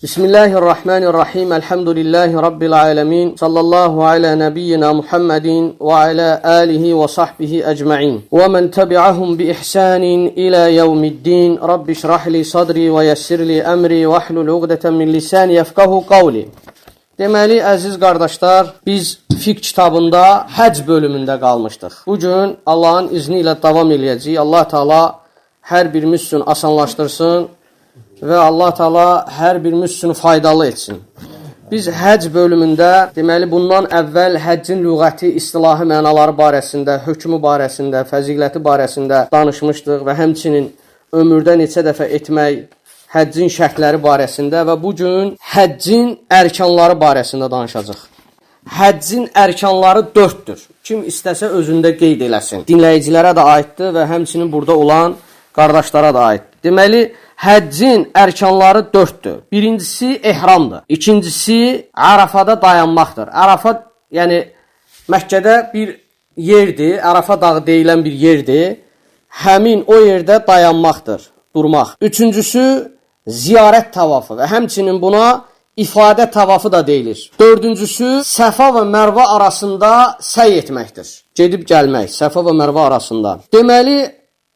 Bismillahirrahmanirrahim. Elhamdülillahi Rabbil alemin. Sallallahu ala nebiyyina Muhammedin ve ala alihi ve sahbihi ecma'in. Ve men tebi'ahum bi ihsanin ila yevmiddin. Rabbi şrahli sadri ve yessirli emri ve ahlul uqdeten min lisani yefkahu qavli. Deməli, əziz qardaşlar, biz fiqh kitabında həcc bölümündə qalmışdıq. Bugün Allahın izni ilə davam eləyəcəyik. Allah Teala hər birimiz üçün asanlaşdırsın və Allah Teala hər birimiz üçün faydalı etsin. Biz həcc bölümündə, deməli, bundan əvvəl həccin lüğəti, istilahi mənaları barəsində, hökmü barəsində, fəziləti barəsində danışmışdıq və həmçinin ömürdə neçə dəfə etmək, həccin şərtləri barəsində və bugün həccin ərkanları barəsində danışacaq. Həccin ərkanları 4-dür. Kim istəsə özündə qeyd eləsin. Dinləyicilərə də aiddir və həmçinin burada olan qardaşlara da aiddir. Deməli, həccin ərkanları 4-dür. Birincisi ehramdır. İkincisi Ərafada dayanmaqdır. Ərafat, yəni Məkkədə bir yerdir, Ərafa dağı deyilən bir yerdir. Həmin o yerdə dayanmaqdır, durmaq. Üçüncüsü ziyarət tavafı və həmçinin buna ifadə tavafı da deyilir. Dördüncüsü Səfa və Mərva arasında səy etməkdir. Gedib gəlmək, Səfa və Mərva arasında. Deməli,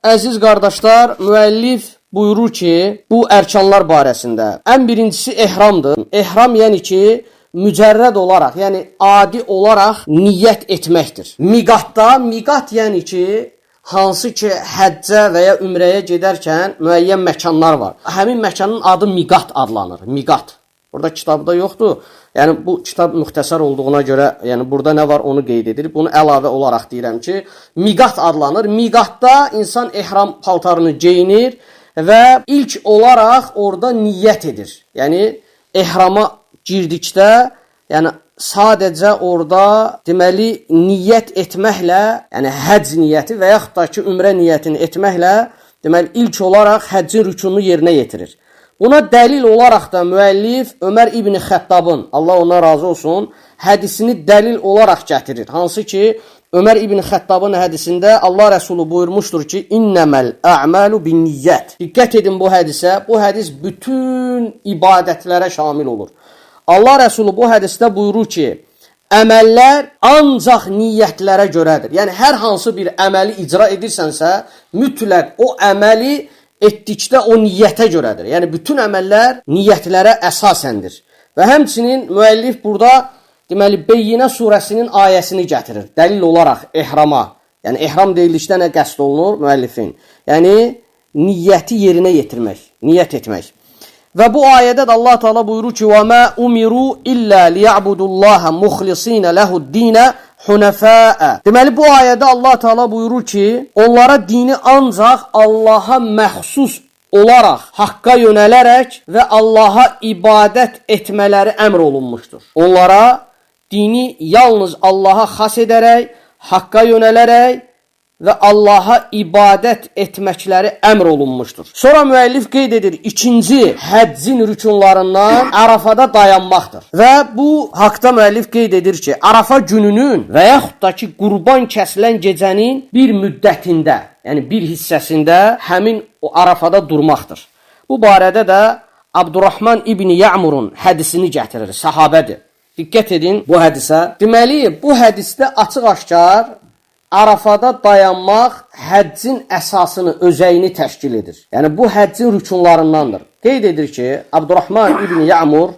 əziz qardaşlar, müəllif buyurur ki, bu ərkanlar barəsində ən birincisi ehramdır. Ehram yəni ki, mücərrəd olaraq, yəni adi olaraq niyyət etməkdir. Miqat yəni ki, hansı ki, həccə və ya ümrəyə gedərkən müəyyən məkanlar var. Həmin məkanın adı miqat adlanır. Miqat. Burada kitabda yoxdur. Yəni, bu kitab müxtəsər olduğuna görə, yəni burada nə var onu qeyd edilir. Bunu əlavə olaraq deyirəm ki, miqat adlanır. Miqatda insan ehram paltarını geyinir və ilk olaraq orada niyyət edir. Yəni, ehrama girdikdə, yəni sadəcə orada deməli niyyət etməklə, yəni həcc niyyəti və yaxud da ki, ümrə niyyətini etməklə, deməli ilk olaraq həccin rükununu yerinə yetirir. Buna dəlil olaraq da müəllif Ömər İbn Xəttabın, Allah ona razı olsun, hədisini dəlil olaraq gətirir. Hansı ki, Ömər İbn Xəttabın hədisində Allah Rəsulu buyurmuşdur ki, İnnəməl ə'məlu bin niyyət. Diqqət edin bu hədisə, bu hədis bütün ibadətlərə şamil olur. Allah Rəsulu bu hədisdə buyurur ki, əməllər ancaq niyyətlərə görədir. Yəni, hər hansı bir əməli icra edirsənsə, mütləq o əməli etdikdə o niyyətə görədir. Yəni, bütün əməllər niyyətlərə əsasəndir. Və həmçinin müəllif burada, deməli, Beyyinə surəsinin ayəsini gətirir. Dəlil olaraq ehrama. Yəni, ehram deyildikdə nə qəsd olunur müəllifin? Yəni, niyyəti yerinə yetirmək, niyyət etmək. Və bu ayədə də Allah Teala buyurur ki, وَمَا أُمِرُوا إِلَّا لِيَعْبُدُوا اللّٰهَ مُخْلِصِينَ لَهُ الدِّينَ حُنَفَاءَ. Deməli, bu ayədə Allah Teala buyurur ki, onlara dini ancaq Allaha məxsus olaraq, haqqa yönələrək və Allaha ibadət etmələri əmr olunmuşdur. Onlara dini yalnız Allaha xas edərək, haqqa yönələrək və Allaha ibadət etməkləri əmr olunmuşdur. Sonra müəllif qeyd edir, ikinci həccin rükunlarından Ərafada dayanmaqdır. Və bu haqda müəllif qeyd edir ki, Ərafa gününün və yaxud da ki, qurban kəsilən gecənin bir müddətində, yəni bir hissəsində həmin o Ərafada durmaqdır. Bu barədə də Abdurrahman İbn Ya'murun hədisini gətirir, sahabədir. Diqqət edin bu hədisə. Deməli, bu hədisdə açıq-aşkar Ərafada dayanmaq həccin əsasını, özəyini təşkil edir. Yəni, bu həccin rükunlarındandır. Qeyd edir ki, Abdurrahman İbn Ya'mur,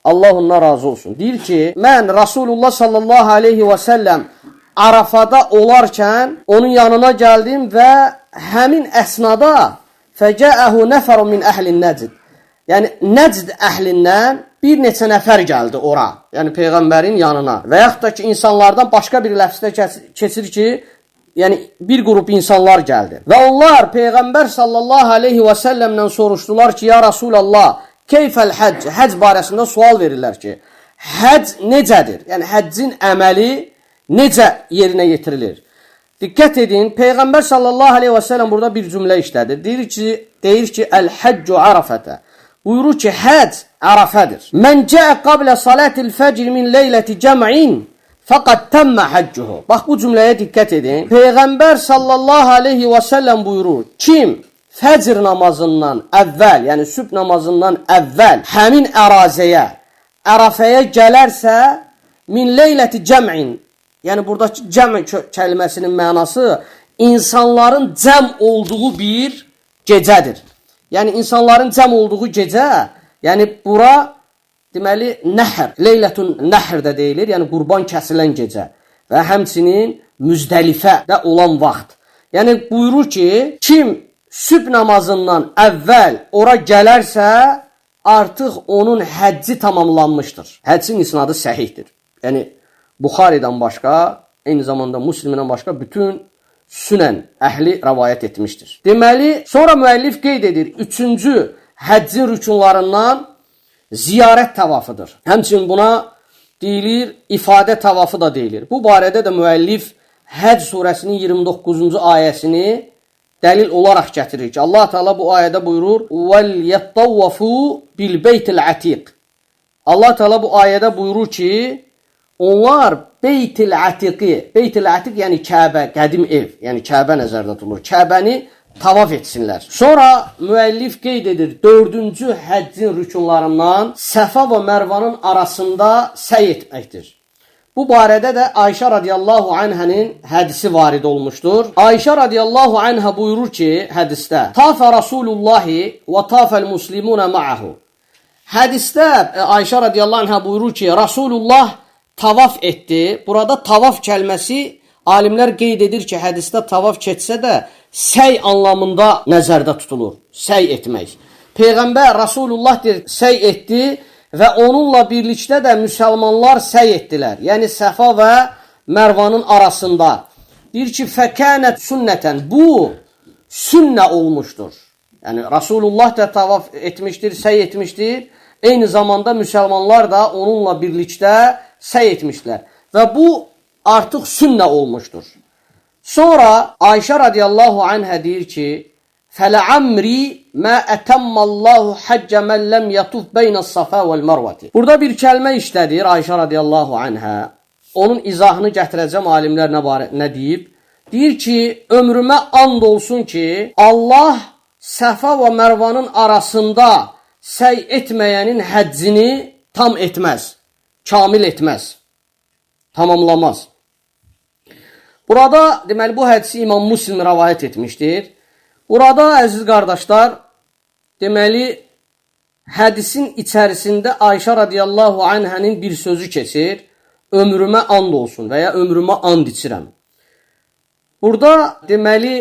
Allah ondan razı olsun, deyir ki, mən Rasulullah sallallahu aleyhi və səlləm Ərafada olarkən onun yanına gəldim və həmin əsnada fəcəəhu nəfərun min əhlin nəcd. Yəni, Nəcd əhlindən bir neçə nəfər gəldi ora, yəni Peyğəmbərin yanına. Və yaxud da ki, insanlardan başqa bir ləfsdə keçir ki, yəni bir qrup insanlar gəldi. Və onlar Peyğəmbər sallallahu aleyhi və səlləmdən soruşdular ki, ya Rasulallah, keyfəl həcc, həcc barəsində sual verirlər ki, həcc necədir? Yəni, həccin əməli necə yerinə yetirilir? Diqqət edin, Peyğəmbər sallallahu aleyhi və səlləm burada bir cümlə işlədir. Deyir ki, əl-həccu ərafətə. Buyurur ki, həcc Ərafədir. Mən cəə qablə salatil fəcr min leyləti cəm'in fəqad təmmə həccuhu. Bax, bu cümləyə diqqət edin. Peyğəmbər sallallahu aleyhi və səlləm buyurur, kim fəcr namazından əvvəl, yəni sübh namazından əvvəl həmin əraziyə, Ərəfəyə gələrsə, min leyləti cəm'in, yəni buradakı cəm kəliməsinin mənası insanların cəm olduğu bir gecədir. Yəni insanların cəm olduğu gecə, yəni bura deməli nəhr, leylətun nəhr də deyilir, yəni qurban kəsilən gecə və həmçinin Müzdəlifədə olan vaxt. Yəni buyurur ki, kim sübh namazından əvvəl ora gələrsə, artıq onun həcci tamamlanmışdır. Həccin isnadı səhihdir. Yəni Buxaridən başqa, eyni zamanda Müslimdən başqa bütün sünən əhli rəvayət etmişdir. Deməli, sonra müəllif qeyd edir, üçüncü həccin rükunlarından ziyarət təvafıdır. Həmçinin buna deyilir, ifadə təvafı da deyilir. Bu barədə də müəllif Həcc surəsinin 29-cu ayəsini dəlil olaraq gətirir ki, Allah Teala bu ayədə buyurur: "Vəl-yəttəvəfu bil-beytil-atiq." Allah Teala bu ayədə buyurur ki, onlar Beytil-Atiqi, Beytil-Atiq yəni Kəbə, qədim ev, yəni Kəbə nəzərdə tutulur. Kəbəni tavaf etsinlər. Sonra müəllif qeyd edir, dördüncü həccin rükunlarından Səfa və Mərvanın arasında səy etməkdir. Bu barədə də Ayşə radiyallahu anhənin hədisi varid olmuşdur. Ayşə radiyallahu anhə buyurur ki, hədisdə, "Tafə Rasulullahi və tafəl muslimunə ma'ahu." Hədisdə Ayşə radiyallahu anhə buyurur ki, Rasulullah tavaf etdi. Burada tavaf kəlməsi alimlər qeyd edir ki, hədisdə tavaf keçsə də səy anlamında nəzərdə tutulur. Səy etmək. Peyğəmbər Rasulullah deyir, səy etdi və onunla birlikdə də müsəlmanlar səy etdilər. Yəni Səfa və Mərvanın arasında. Deyir ki, fəkənət sünnətən. Bu sünnə olmuşdur. Yəni Rasulullah da tavaf etmişdir, səy etmişdir. Eyni zamanda müsəlmanlar da onunla birlikdə səy etmişlər. Və bu artıq sünnə olmuşdur. Sonra Ayşə radiyallahu anhə deyir ki, "Fələ'amri mə ətəmmallahu haccə mən ləm yatuf beynəs safa vəl mərvəti." Burada bir kəlmə işlədir Ayşə radiyallahu anhə. Onun izahını gətirəcəm alimlər nə deyib. Deyir ki, ömrümə and olsun ki, Allah Səfa və Mərvanın arasında səy etməyənin həccini tam etməz, kamil etməz, tamamlamaz. Burada deməli bu hədisi İmam Müslim rəvayət etmişdir. Burada əziz qardaşlar, deməli hədisin içərisində Ayşə radiyallahu anhənin bir sözü keçir. Ömrümə and olsun və ya ömrümə and içirəm. Burada deməli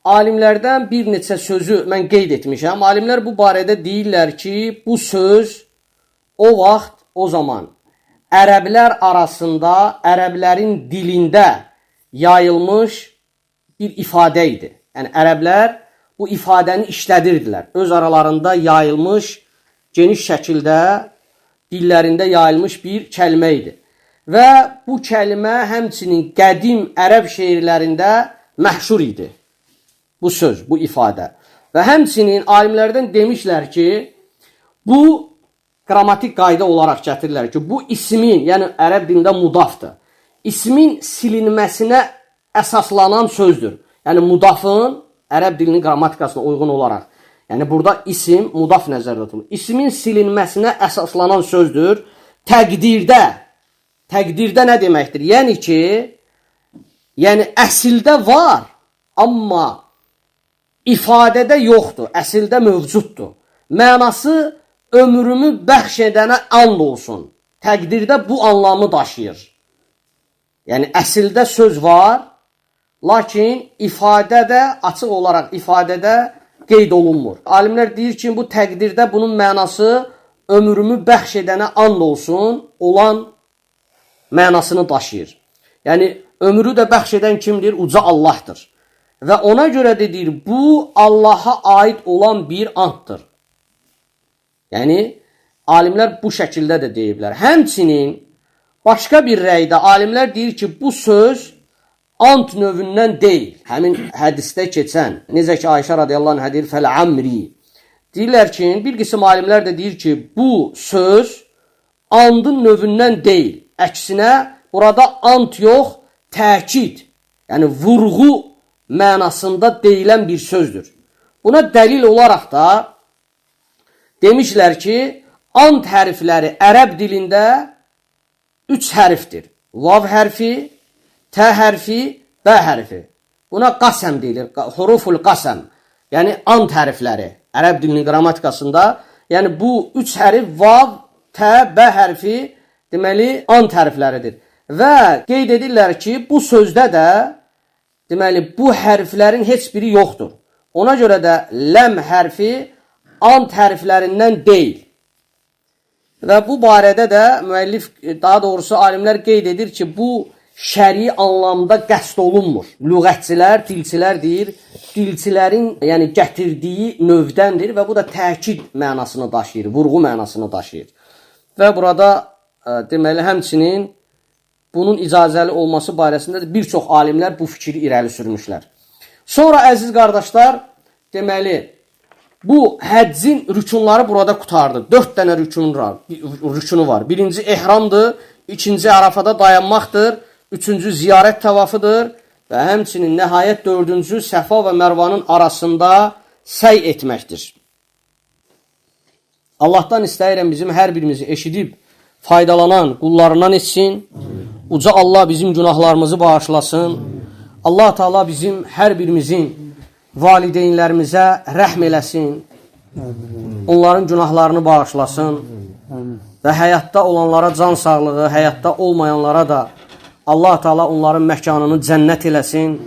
alimlərdən bir neçə sözü mən qeyd etmişəm. Alimlər bu barədə deyirlər ki, bu söz o vaxt, o zaman ərəblər arasında, ərəblərin dilində yayılmış bir ifadə idi. Yəni ərəblər bu ifadəni işlədirdilər. Öz aralarında yayılmış, geniş şəkildə dillərində yayılmış bir kəlmə idi. Və bu kəlmə həmçinin qədim ərəb şeirlərində məhşur idi. Bu söz, bu ifadə. Və həmçinin alimlərdən demişlər ki, bu qrammatik qayda olaraq gətirirlər ki, bu ismin, yəni ərəb dilində mudafdır. İsmin silinməsinə əsaslanan sözdür. Yəni mudafın ərəb dilinin qrammatikasına uyğun olaraq. Yəni burada isim, mudaf nəzərdə tutulur. İsmin silinməsinə əsaslanan sözdür. Təqdirdə. Təqdirdə nə deməkdir? Yəni ki, yəni əsildə var, amma ifadədə yoxdur, əsildə mövcuddur. Mənası ömrümü bəxş edənə and olsun. Təqdirdə bu anlamı daşıyır. Yəni əsildə söz var, lakin ifadədə, açıq olaraq ifadədə qeyd olunmur. Alimlər deyir ki, bu təqdirdə bunun mənası ömrümü bəxş edənə and olsun, olan mənasını daşıyır. Yəni ömrü də bəxş edən kimdir? Uca Allahdır. Və ona görə də deyir, bu Allaha aid olan bir anddır. Yəni alimlər bu şəkildə də deyiblər. Həmçinin başqa bir rəydə alimlər deyir ki, bu söz ant növündən deyil. Həmin hədisdə keçən, necə ki Ayşə radiyallahu anh deyir, fəl-amri. Deyirlər ki, bir qism alimlər də deyir ki, bu söz andın növündən deyil. Əksinə, burada ant yox, təkid, yəni vurğu mənasında deyilən bir sözdür. Buna dəlil olaraq da demişlər ki, ant hərfləri ərəb dilində 3 hərfdir. Vav hərfi, tə hərfi, bə hərfi. Buna qasəm deyilir, huruful qasəm. Yəni ant hərfləri ərəb dilinin qrammatikasında, yəni bu 3 hərf vav, tə, bə hərfi deməli ant hərfləridir. Və qeyd edirlər ki, bu sözdə də deməli bu hərflərin heç biri yoxdur. Ona görə də ləm hərfi ant hərflərindən deyil. Və bu barədə də müəllif, daha doğrusu alimlər qeyd edir ki, bu şəri anlamda qəsd olunmur. Lüğətçilər, dilçilər deyir, dilçilərin yəni gətirdiyi növdəndir və bu da təkid mənasını daşıyır, vurğu mənasını daşıyır. Və burada deməli həmçinin bunun icazəli olması barəsində bir çox alimlər bu fikri irəli sürmüşlər. Sonra əziz qardaşlar, deməli bu həccin rükunları burada qutardı. 4 dənə rükunu var. Birinci ehramdır, ikinci Ərafada dayanmaqdır, üçüncü ziyarət təvafıdır və həmçinin nəhayət 4-cü Səfa və Mərvanın arasında səy etməkdir. Allahdan istəyirəm bizim hər birimizi eşidib faydalanan qullarından etsin. Uca Allah bizim günahlarımızı bağışlasın. Allah Teala bizim hər birimizin valideynlərimizə rəhm eləsin. Onların günahlarını bağışlasın. Və həyatda olanlara can sağlığı, həyatda olmayanlara da Allah Teala onların məkanını cənnət eləsin.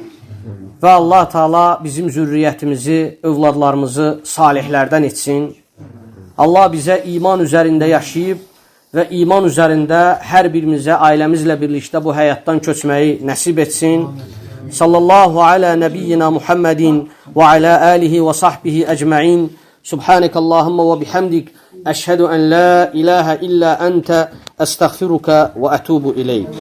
Və Allah Teala bizim zürriyyətimizi, övladlarımızı salihlərdən etsin. Allah bizə iman üzərində yaşayıb və iman üzərində hər birimizə ailəmizlə birlikdə bu həyatdan köçməyi nəsib etsin. Sallallahu alə nəbiyyina Muhammedin və alə alihi və sahbihi əcməin. Subhanəkallahumma və bihamdik. Əşhədu ən la ilahə illə əntə əstəğfiruka və ətubu ileyk.